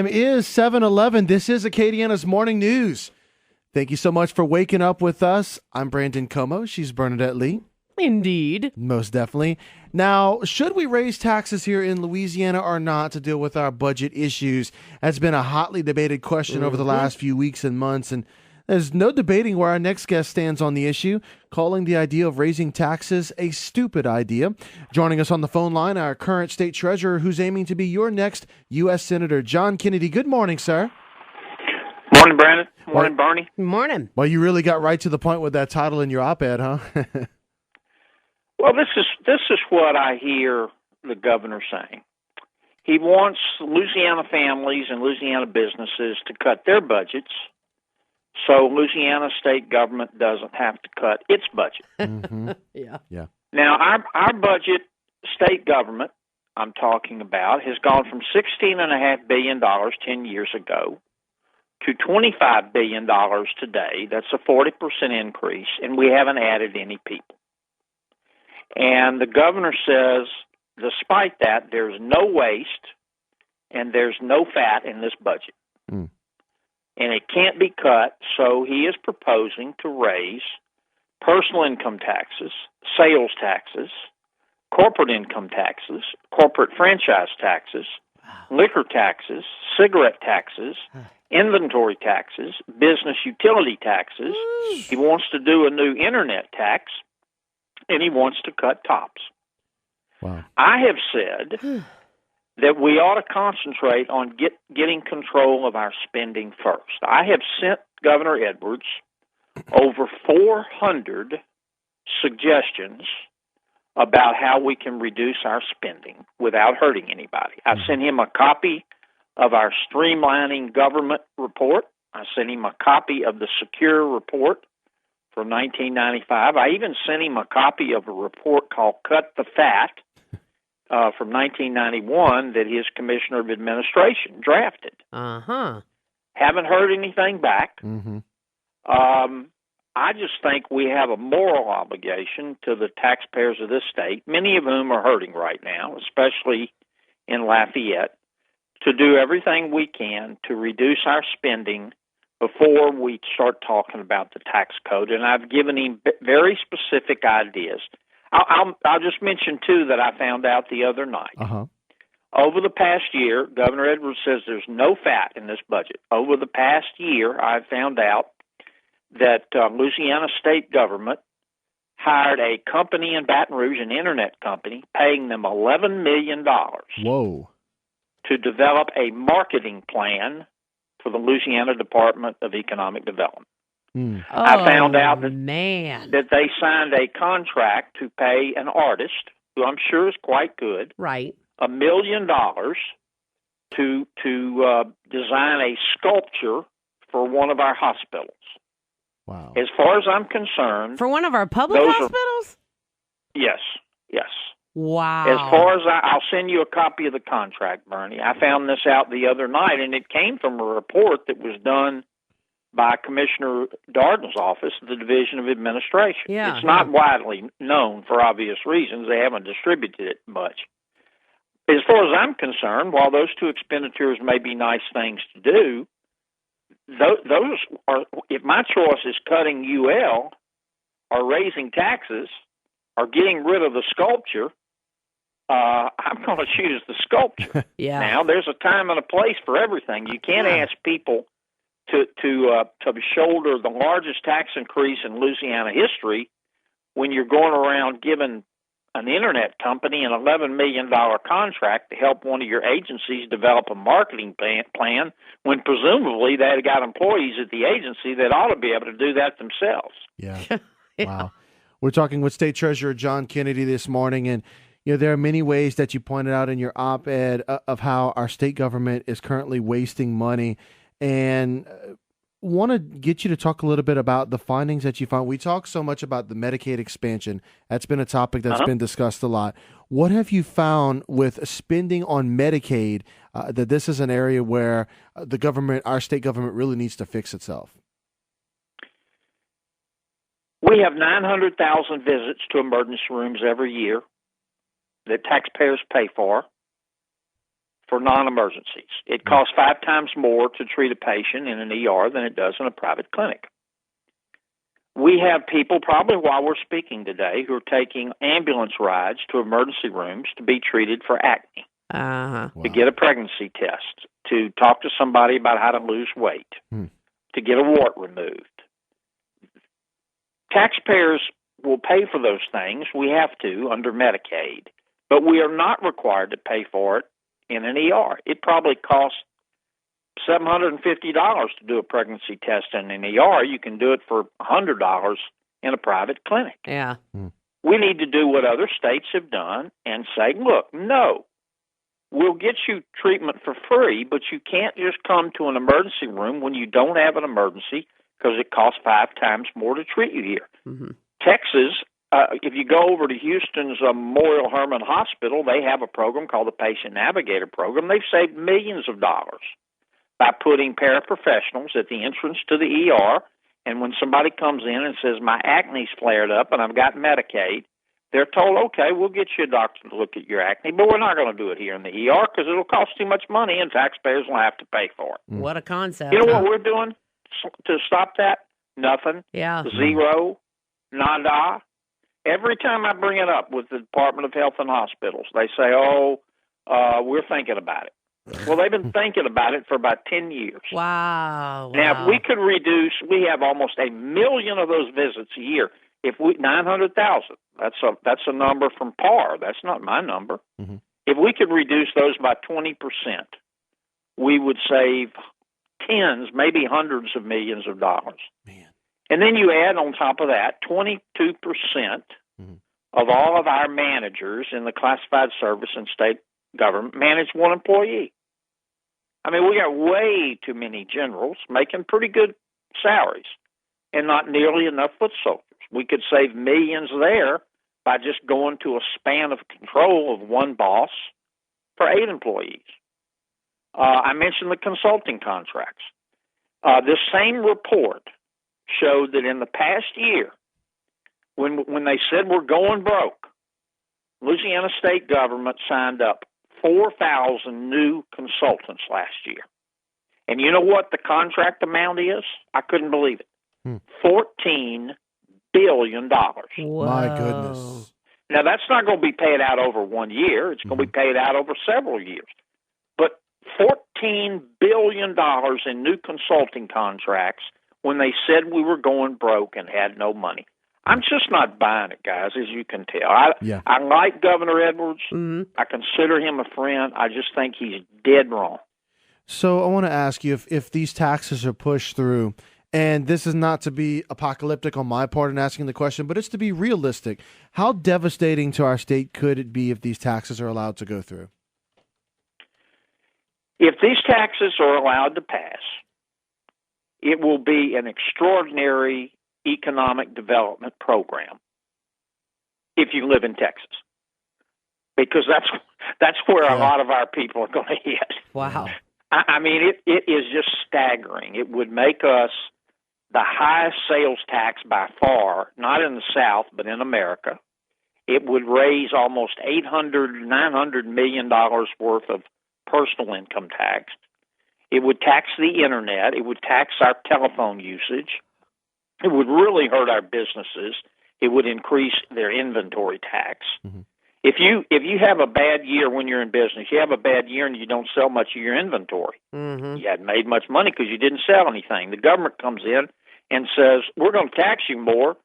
time is 7:11. This is Acadiana's Morning News. Thank you so much for waking up with us. I'm Brandon Como. She's Bernadette Lee. Indeed. Most definitely. Now, should we raise taxes here in Louisiana or not to deal with our budget issues? That's been a hotly debated question over the last few weeks and months, and there's no debating where our next guest stands on the issue, calling the idea of raising taxes a stupid idea. Joining us on the phone line, our current state treasurer, who's aiming to be your next U.S. Senator, John Kennedy. Good morning, sir. Morning, Brandon. Morning, Bernie. Morning. Well, you really got right to the point with that title in your op-ed, huh? Well, this is what I hear the governor saying. He wants Louisiana families and Louisiana businesses to cut their budgets so Louisiana state government doesn't have to cut its budget. Yeah. Now, our budget, state government, I'm talking about, has gone from $16.5 billion 10 years ago to $25 billion today. That's a 40% increase, and we haven't added any people. And the governor says, despite that, there's no waste and there's no fat in this budget. And it can't be cut, so he is proposing to raise personal income taxes, sales taxes, corporate income taxes, corporate franchise taxes, liquor taxes, cigarette taxes, inventory taxes, business utility taxes. He wants to do a new internet tax, and he wants to cut tops. Wow. I have said that we ought to concentrate on getting control of our spending first. I have sent Governor Edwards over 400 suggestions about how we can reduce our spending without hurting anybody. I sent him a copy of our Streamlining Government report. I sent him a copy of the Secure report from 1995. I even sent him a copy of a report called Cut the Fat from 1991 that his Commissioner of Administration drafted. Haven't heard anything back. I just think we have a moral obligation to the taxpayers of this state, many of whom are hurting right now, especially in Lafayette, to do everything we can to reduce our spending before we start talking about the tax code. And I've given him very specific ideas. I'll just mention two that I found out the other night. Over the past year, Governor Edwards says there's no fat in this budget. Over the past year, I found out that Louisiana state government hired a company in Baton Rouge, an internet company, paying them $11 million to develop a marketing plan for the Louisiana Department of Economic Development. I found out that they signed a contract to pay an artist, who I'm sure is quite good, Right. $1 million to design a sculpture for one of our hospitals. Wow. As far as I'm concerned, For one of our public hospitals? yes. Wow. As far as I'll send you a copy of the contract, Bernie. I found this out the other night, and it came from a report that was done by Commissioner Darden's office, the Division of Administration. Yeah, it's not widely known for obvious reasons. They haven't distributed it much. As far as I'm concerned, while those two expenditures may be nice things to do, those are, if my choice is cutting UL or raising taxes or getting rid of the sculpture, I'm going to choose the sculpture. Now, there's a time and a place for everything. You can't ask people to shoulder the largest tax increase in Louisiana history when you're going around giving an internet company an $11 million contract to help one of your agencies develop a marketing plan when presumably they've got employees at the agency that ought to be able to do that themselves. Yeah. Wow. We're talking with State Treasurer John Kennedy this morning, and there are many ways that you pointed out in your op-ed of how our state government is currently wasting money, and want to get you to talk a little bit about the findings that you found. We talk so much about the Medicaid expansion. That's been a topic that's been discussed a lot. What have you found with spending on Medicaid that this is an area where the government, our state government, really needs to fix itself? We have 900,000 visits to emergency rooms every year that taxpayers pay for for non-emergencies. It costs 5 times more to treat a patient in an ER than it does in a private clinic. We have people, probably while we're speaking today, who are taking ambulance rides to emergency rooms to be treated for acne, to get a pregnancy test, to talk to somebody about how to lose weight, to get a wart removed. Taxpayers will pay for those things. We have to under Medicaid, but we are not required to pay for it in an ER. It probably costs $750 to do a pregnancy test in an ER. You can do it for $100 in a private clinic. Yeah. We need to do what other states have done and say, look, no, we'll get you treatment for free, but you can't just come to an emergency room when you don't have an emergency because it costs 5 times more to treat you here. Mm-hmm. Texas, if you go over to Houston's Memorial Hermann Hospital, they have a program called the Patient Navigator Program. They've saved millions of dollars by putting paraprofessionals at the entrance to the ER, and when somebody comes in and says, my acne's flared up and I've got Medicaid, they're told, okay, we'll get you a doctor to look at your acne, but we're not going to do it here in the ER because it'll cost too much money and taxpayers will have to pay for it. What a concept. You know what we're doing to stop that? Nothing. Yeah. Zero. Nada. Every time I bring it up with the Department of Health and Hospitals, they say, we're thinking about it. Well, they've been thinking about it for about 10 years. Wow. Now, if we could reduce, we have almost 1 million of those visits a year. If we 900,000, that's a number from PAR. That's not my number. Mm-hmm. If we could reduce those by 20%, we would save tens, maybe hundreds of millions of dollars. Man. And then you add on top of that 22% of all of our managers in the classified service and state government manage one employee. I mean, we got way too many generals making pretty good salaries and not nearly enough foot soldiers. We could save millions there by just going to a span of control of one boss for 8 employees. I mentioned the consulting contracts. This same report showed that in the past year, when they said we're going broke, Louisiana state government signed up 4,000 new consultants last year. And you know what the contract amount is? I couldn't believe it. $14 billion. Whoa. My goodness. Now, that's not going to be paid out over 1 year. It's going to be paid out over several years. But $14 billion in new consulting contracts when they said we were going broke and had no money. I'm just not buying it, guys, as you can tell. I like Governor Edwards. Mm-hmm. I consider him a friend. I just think he's dead wrong. So I want to ask you, if these taxes are pushed through, and this is not to be apocalyptic on my part in asking the question, but it's to be realistic, how devastating to our state could it be if these taxes are allowed to go through? If these taxes are allowed to pass, it will be an extraordinary economic development program if you live in Texas, because that's where a lot of our people are going to hit. Wow. I mean, it is just staggering. It would make us the highest sales tax by far, not in the South, but in America. It would raise almost $900 million worth of personal income tax. It would tax the internet. It would tax our telephone usage. It would really hurt our businesses. It would increase their inventory tax. Mm-hmm. If you have a bad year when you're in business, you have a bad year and you don't sell much of your inventory. Mm-hmm. You hadn't made much money because you didn't sell anything. The government comes in and says, we're going to tax you more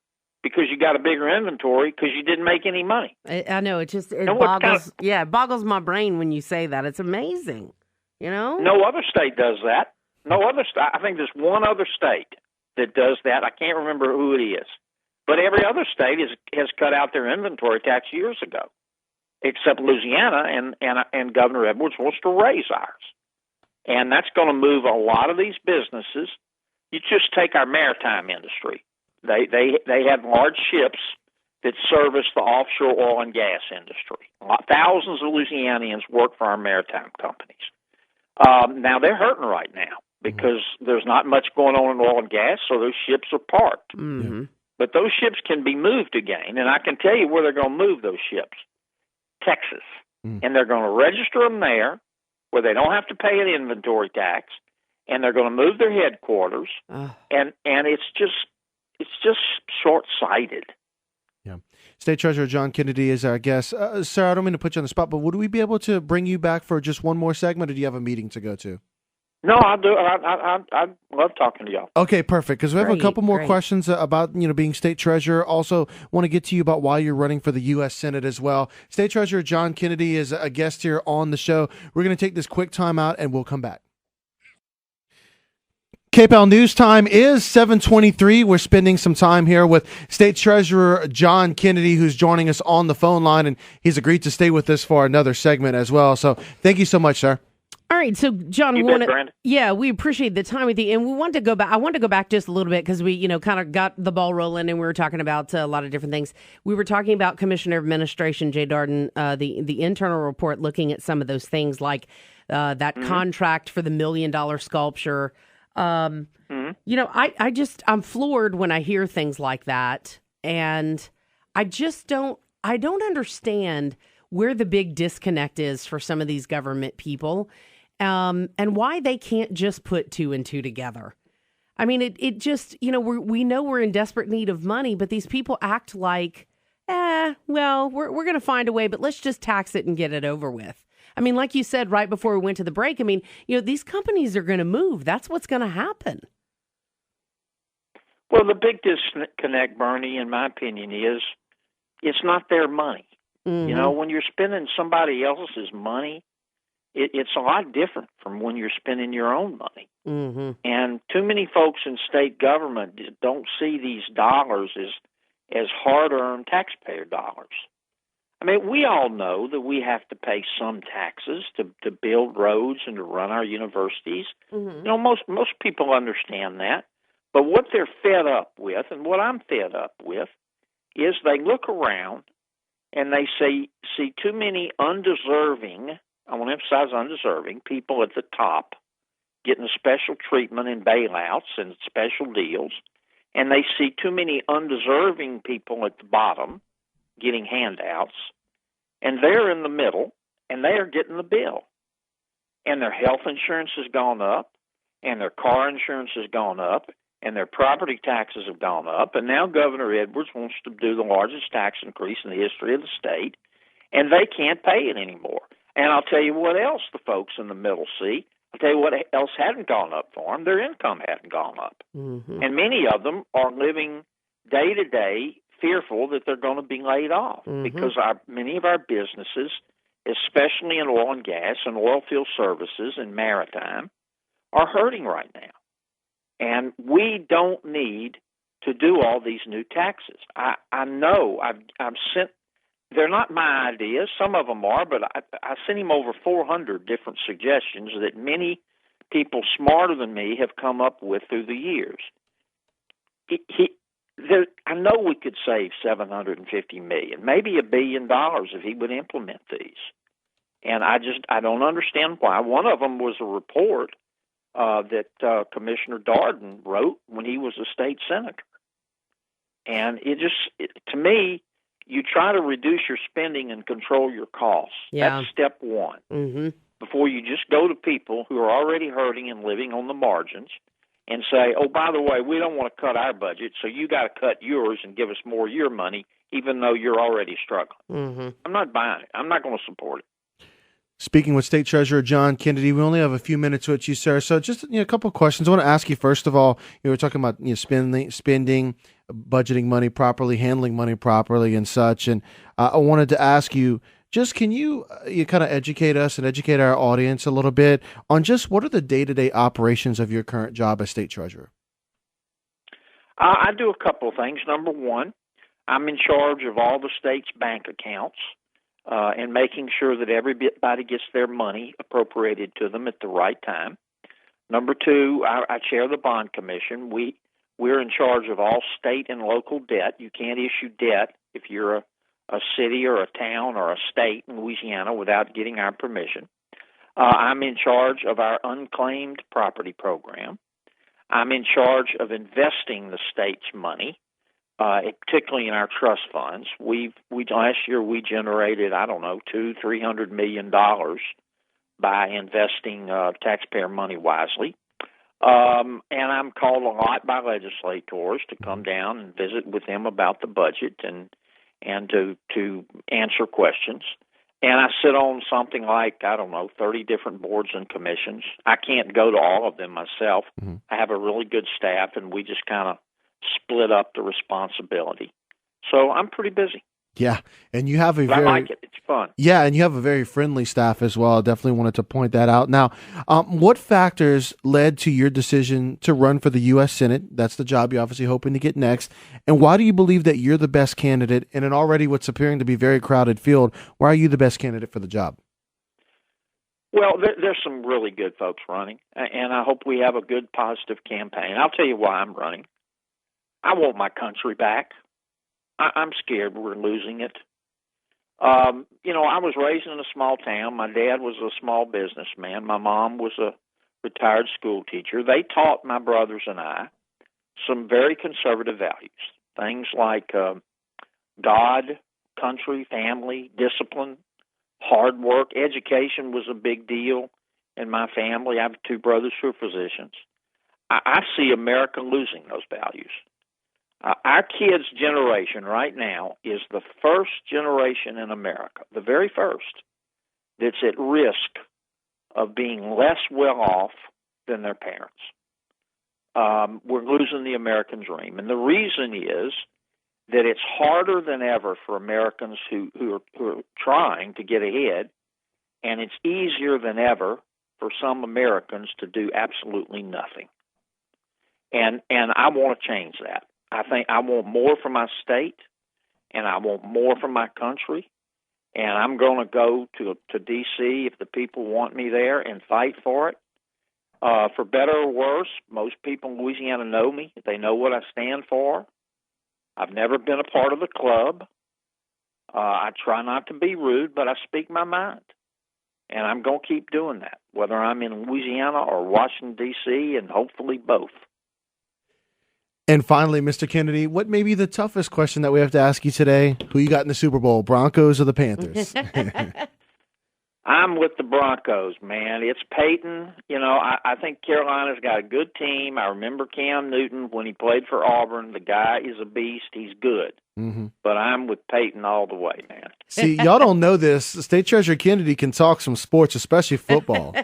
because you got a bigger inventory because you didn't make any money. I know. It boggles my brain when you say that. It's amazing. You know? No other state does that. No other state. I think there's one other state that does that. I can't remember who it is. But every other state has cut out their inventory tax years ago, except Louisiana, and Governor Edwards wants to raise ours. And that's going to move a lot of these businesses. You just take our maritime industry. They have large ships that service the offshore oil and gas industry. Thousands of Louisianians work for our maritime companies. Now, they're hurting right now because there's not much going on in oil and gas, so those ships are parked. Mm-hmm. But those ships can be moved again, and I can tell you where they're going to move those ships. Texas. And they're going to register them there, where they don't have to pay an inventory tax, and they're going to move their headquarters, and it's just short-sighted. Yeah. State Treasurer John Kennedy is our guest. Sir, I don't mean to put you on the spot, but would we be able to bring you back for just one more segment, or do you have a meeting to go to? No, I'll do. I love talking to y'all. Okay, perfect. Because we have a couple more questions about being state treasurer. Also, want to get to you about why you're running for the U.S. Senate as well. State Treasurer John Kennedy is a guest here on the show. We're going to take this quick time out, and we'll come back. KPEL News Time is 7:23. We're spending some time here with State Treasurer John Kennedy, who's joining us on the phone line, and he's agreed to stay with us for another segment as well. So, thank you so much, sir. All right, so John, we appreciate the time with you, and we want to go back. I want to go back just a little bit because we, kind of got the ball rolling, and we were talking about a lot of different things. We were talking about Commissioner of Administration Jay Darden, the internal report, looking at some of those things like that contract for the $1 million sculpture. I'm floored when I hear things like that, and I don't understand where the big disconnect is for some of these government people. And why they can't just put two and two together. I mean, it just, we know we're in desperate need of money, but these people act like, we're going to find a way, but let's just tax it and get it over with. I mean, like you said right before we went to the break, I mean, these companies are going to move. That's what's going to happen. Well, the big disconnect, Bernie, in my opinion, is it's not their money. Mm-hmm. When you're spending somebody else's money, it's a lot different from when you're spending your own money. Mm-hmm. And too many folks in state government don't see these dollars as hard-earned taxpayer dollars. I mean, we all know that we have to pay some taxes to build roads and to run our universities. Mm-hmm. Most people understand that. But what they're fed up with, and what I'm fed up with, is they look around and they see too many undeserving, I want to emphasize undeserving, people at the top getting special treatment and bailouts and special deals, and they see too many undeserving people at the bottom getting handouts, and they're in the middle, and they are getting the bill. And their health insurance has gone up, and their car insurance has gone up, and their property taxes have gone up, and now Governor Edwards wants to do the largest tax increase in the history of the state, and they can't pay it anymore. And I'll tell you what else the folks in the middle see. I'll tell you what else hadn't gone up for them. Their income hadn't gone up. Mm-hmm. And many of them are living day to day fearful that they're going to be laid off because many of our businesses, especially in oil and gas and oil field services and maritime, are hurting right now. And we don't need to do all these new taxes. I know I've sent. They're not my ideas. Some of them are, but I sent him over 400 different suggestions that many people smarter than me have come up with through the years. I know we could save $750 million, maybe $1 billion if he would implement these. And I don't understand why. One of them was a report that Commissioner Darden wrote when he was a state senator. And to me, you try to reduce your spending and control your costs. Yeah. That's step one. Mm-hmm. Before you just go to people who are already hurting and living on the margins and say, oh, by the way, we don't want to cut our budget, so you got to cut yours and give us more of your money, even though you're already struggling. Mm-hmm. I'm not buying it. I'm not going to support it. Speaking with State Treasurer John Kennedy, we only have a few minutes with you, sir. So just a couple of questions. I want to ask you, first of all, we're talking about spending, budgeting money properly, handling money properly and such. And I wanted to ask you, just can you kind of educate us and educate our audience a little bit on just what are the day-to-day operations of your current job as State Treasurer? I do a couple of things. Number one, I'm in charge of all the state's bank accounts. And making sure that everybody gets their money appropriated to them at the right time. Number two, I chair the bond commission. We're in charge of all state and local debt. You can't issue debt if you're a city or a town or a state in Louisiana without getting our permission. I'm in charge of our unclaimed property program. I'm in charge of investing the state's money. Particularly in our trust funds. Last year we generated, $200-300 million by investing taxpayer money wisely. And I'm called a lot by legislators to come down and visit with them about the budget and to answer questions. And I sit on something like, 30 different boards and commissions. I can't go to all of them myself. Mm-hmm. I have a really good staff, and we just kind of split up the responsibility. So I'm pretty busy. Yeah, and you have I like it. It's fun. Yeah, and you have a very friendly staff as well. I definitely wanted to point that out. Now, what factors led to your decision to run for the U.S. Senate? That's the job you're obviously hoping to get next. And why do you believe that you're the best candidate in an already what's appearing to be very crowded field? Why are you the best candidate for the job? Well, there's some really good folks running, and I hope we have a good, positive campaign. I'll tell you why I'm running. I want my country back. I'm scared we're losing it. I was raised in a small town. My dad was a small businessman. My mom was a retired school teacher. They taught my brothers and I some very conservative values, things like God, country, family, discipline, hard work. Education was a big deal in my family. I have two brothers who are physicians. I see America losing those values. Our kids' generation right now is the first generation in America, the very first, that's at risk of being less well off than their parents. We're losing the American dream. And the reason is that it's harder than ever for Americans who are trying to get ahead, and it's easier than ever for some Americans to do absolutely nothing. And I want to change that. I think I want more for my state, and I want more for my country, and I'm going to go to D.C. if the people want me there and fight for it. For better or worse, most people in Louisiana know me. They know what I stand for. I've never been a part of the club. I try not to be rude, but I speak my mind, and I'm going to keep doing that, whether I'm in Louisiana or Washington, D.C., and hopefully both. And finally, Mr. Kennedy, what may be the toughest question that we have to ask you today? Who you got in the Super Bowl, Broncos or the Panthers? I'm with the Broncos, man. It's Peyton. I think Carolina's got a good team. I remember Cam Newton when he played for Auburn. The guy is a beast. He's good. Mm-hmm. But I'm with Peyton all the way, man. See, y'all don't know this. State Treasurer Kennedy can talk some sports, especially football.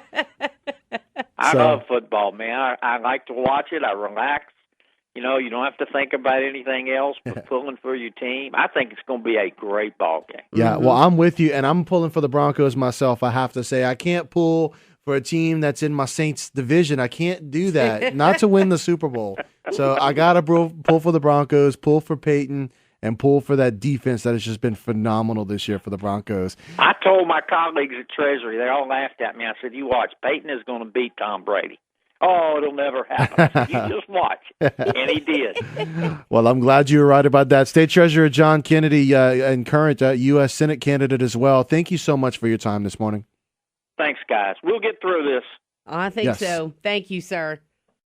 I love football, man. I like to watch it. I relax. You don't have to think about anything else but pulling for your team. I think it's going to be a great ball game. Yeah, well, I'm with you, and I'm pulling for the Broncos myself, I have to say. I can't pull for a team that's in my Saints division. I can't do that, not to win the Super Bowl. So I got to pull for the Broncos, pull for Peyton, and pull for that defense that has just been phenomenal this year for the Broncos. I told my colleagues at Treasury, they all laughed at me. I said, you watch, Peyton is going to beat Tom Brady. Oh, it'll never happen. You just watch. And he did. Well, I'm glad you were right about that. State Treasurer John Kennedy, and current U.S. Senate candidate as well. Thank you so much for your time this morning. Thanks, guys. We'll get through this. I think so. Thank you, sir.